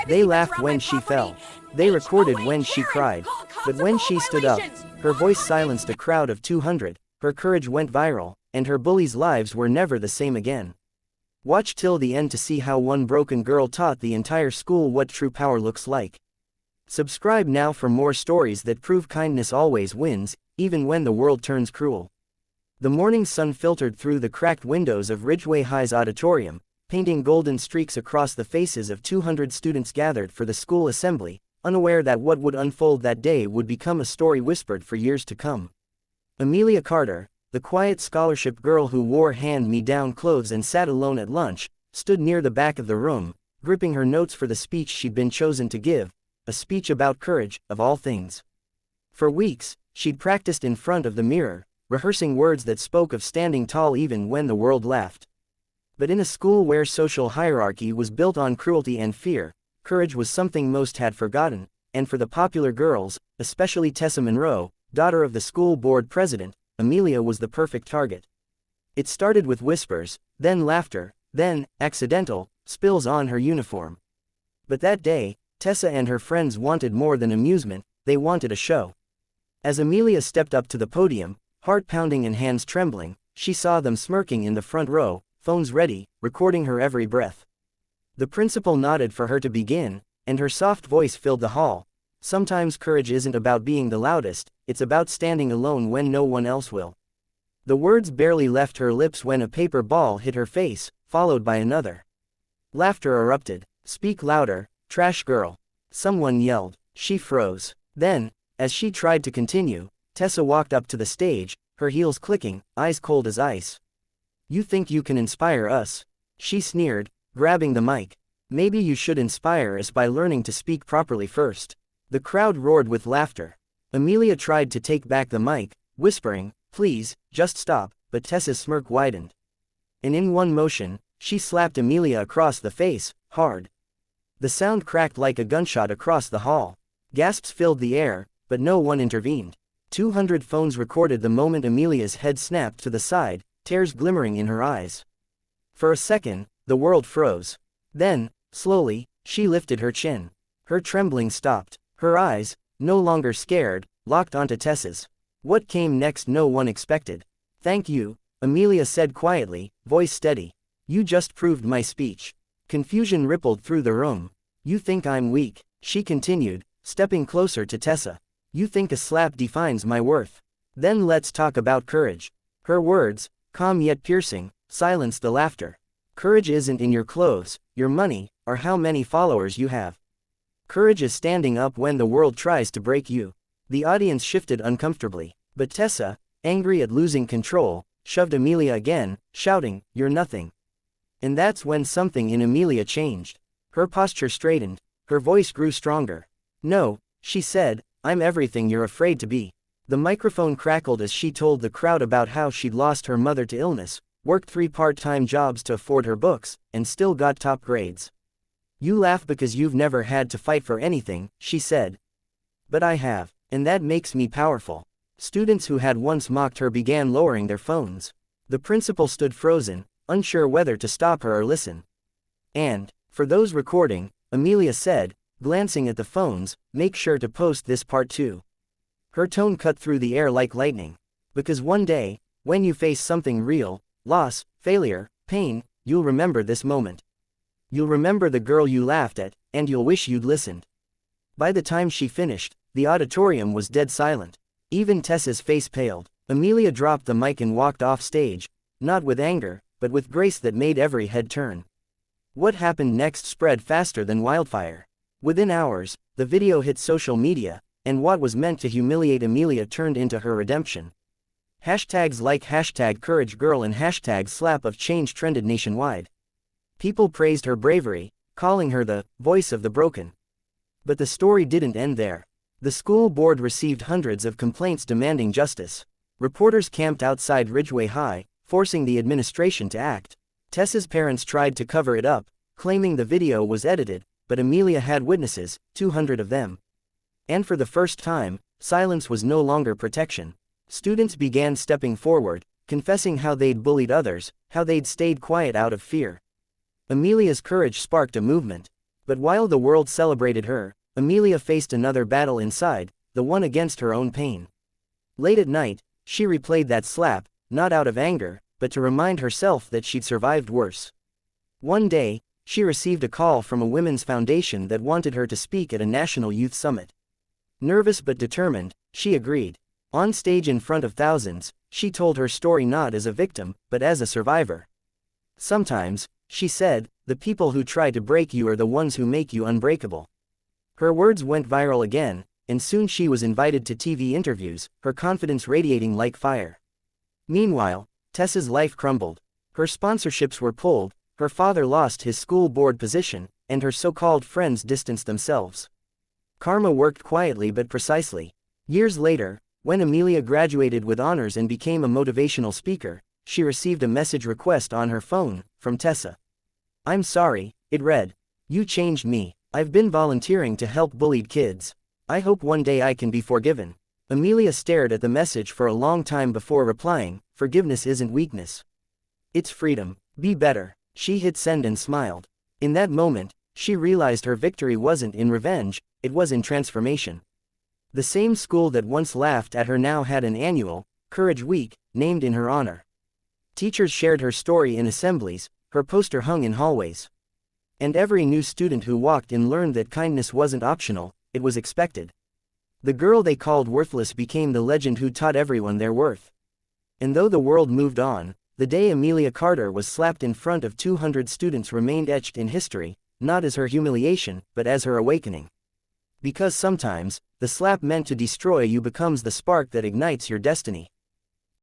They laughed when she fell. They recorded when she cried. But when she stood up, her voice silenced a crowd of 200, her courage went viral, and her bullies' lives were never the same again. Watch till the end to see how one broken girl taught the entire school what true power looks like. Subscribe now for more stories that prove kindness always wins, even when the world turns cruel. The morning sun filtered through the cracked windows of Ridgeway High's auditorium, painting golden streaks across the faces of 200 students gathered for the school assembly, unaware that what would unfold that day would become a story whispered for years to come. Amelia Carter, the quiet scholarship girl who wore hand-me-down clothes and sat alone at lunch, stood near the back of the room, gripping her notes for the speech she'd been chosen to give, a speech about courage, of all things. For weeks, she'd practiced in front of the mirror, rehearsing words that spoke of standing tall even when the world laughed. But in a school where social hierarchy was built on cruelty and fear, courage was something most had forgotten, and for the popular girls, especially Tessa Monroe, daughter of the school board president, Amelia was the perfect target. It started with whispers, then laughter, then, accidental, spills on her uniform. But that day, Tessa and her friends wanted more than amusement, they wanted a show. As Amelia stepped up to the podium, heart pounding and hands trembling, she saw them smirking in the front row, phones ready, recording her every breath. The principal nodded for her to begin, and her soft voice filled the hall. Sometimes courage isn't about being the loudest, it's about standing alone when no one else will. The words barely left her lips when a paper ball hit her face, followed by another. Laughter erupted. "Speak louder, trash girl," someone yelled. She froze. Then, as she tried to continue, Tessa walked up to the stage, her heels clicking, eyes cold as ice. "You think you can inspire us?" she sneered, grabbing the mic. "Maybe you should inspire us by learning to speak properly first." The crowd roared with laughter. Amelia tried to take back the mic, whispering, "Please, just stop," but Tessa's smirk widened. And in one motion, she slapped Amelia across the face, hard. The sound cracked like a gunshot across the hall. Gasps filled the air, but no one intervened. 200 phones recorded the moment Amelia's head snapped to the side, tears glimmering in her eyes. For a second, the world froze. Then, slowly, she lifted her chin. Her trembling stopped. Her eyes, no longer scared, locked onto Tessa's. What came next no one expected. "Thank you," Amelia said quietly, voice steady. "You just proved my speech." Confusion rippled through the room. "You think I'm weak," she continued, stepping closer to Tessa. "You think a slap defines my worth. Then let's talk about courage." Her words, calm yet piercing, silenced the laughter. "Courage isn't in your clothes, your money, or how many followers you have. Courage is standing up when the world tries to break you." The audience shifted uncomfortably, but Tessa, angry at losing control, shoved Amelia again, shouting, "You're nothing." And that's when something in Amelia changed. Her posture straightened, her voice grew stronger. "No," she said, "I'm everything you're afraid to be." The microphone crackled as she told the crowd about how she'd lost her mother to illness, worked 3 part-time jobs to afford her books, and still got top grades. "You laugh because you've never had to fight for anything," she said. "But I have, and that makes me powerful." Students who had once mocked her began lowering their phones. The principal stood frozen, unsure whether to stop her or listen. "And, for those recording," Amelia said, glancing at the phones, "make sure to post this part too." Her tone cut through the air like lightning. Because one day, when you face something real, loss, failure, pain, you'll remember this moment. You'll remember the girl you laughed at, and you'll wish you'd listened. By the time she finished, the auditorium was dead silent. Even Tessa's face paled. Amelia dropped the mic and walked off stage, not with anger, but with grace that made every head turn. What happened next spread faster than wildfire. Within hours, the video hit social media, and what was meant to humiliate Amelia turned into her redemption. Hashtags like #CourageGirl and #SlapOfChange trended nationwide. People praised her bravery, calling her the voice of the broken. But the story didn't end there. The school board received hundreds of complaints demanding justice. Reporters camped outside Ridgeway High, forcing the administration to act. Tessa's parents tried to cover it up, claiming the video was edited, but Amelia had witnesses, 200 of them. And for the first time, silence was no longer protection. Students began stepping forward, confessing how they'd bullied others, how they'd stayed quiet out of fear. Amelia's courage sparked a movement. But while the world celebrated her, Amelia faced another battle inside, the one against her own pain. Late at night, she replayed that slap, not out of anger, but to remind herself that she'd survived worse. One day, she received a call from a women's foundation that wanted her to speak at a national youth summit. Nervous but determined, she agreed. On stage in front of thousands, she told her story not as a victim, but as a survivor. Sometimes, she said, the people who try to break you are the ones who make you unbreakable. Her words went viral again, and soon she was invited to TV interviews, her confidence radiating like fire. Meanwhile, Tessa's life crumbled. Her sponsorships were pulled, her father lost his school board position, and her so-called friends distanced themselves. Karma worked quietly but precisely. Years later, when Amelia graduated with honors and became a motivational speaker, she received a message request on her phone, from Tessa. "I'm sorry," it read. "You changed me. I've been volunteering to help bullied kids. I hope one day I can be forgiven." Amelia stared at the message for a long time before replying, "Forgiveness isn't weakness. It's freedom. Be better." She hit send and smiled. In that moment, she realized her victory wasn't in revenge, it was in transformation. The same school that once laughed at her now had an annual, Courage Week, named in her honor. Teachers shared her story in assemblies, her poster hung in hallways. And every new student who walked in learned that kindness wasn't optional, it was expected. The girl they called worthless became the legend who taught everyone their worth. And though the world moved on, the day Amelia Carter was slapped in front of 200 students remained etched in history, not as her humiliation, but as her awakening. Because sometimes, the slap meant to destroy you becomes the spark that ignites your destiny.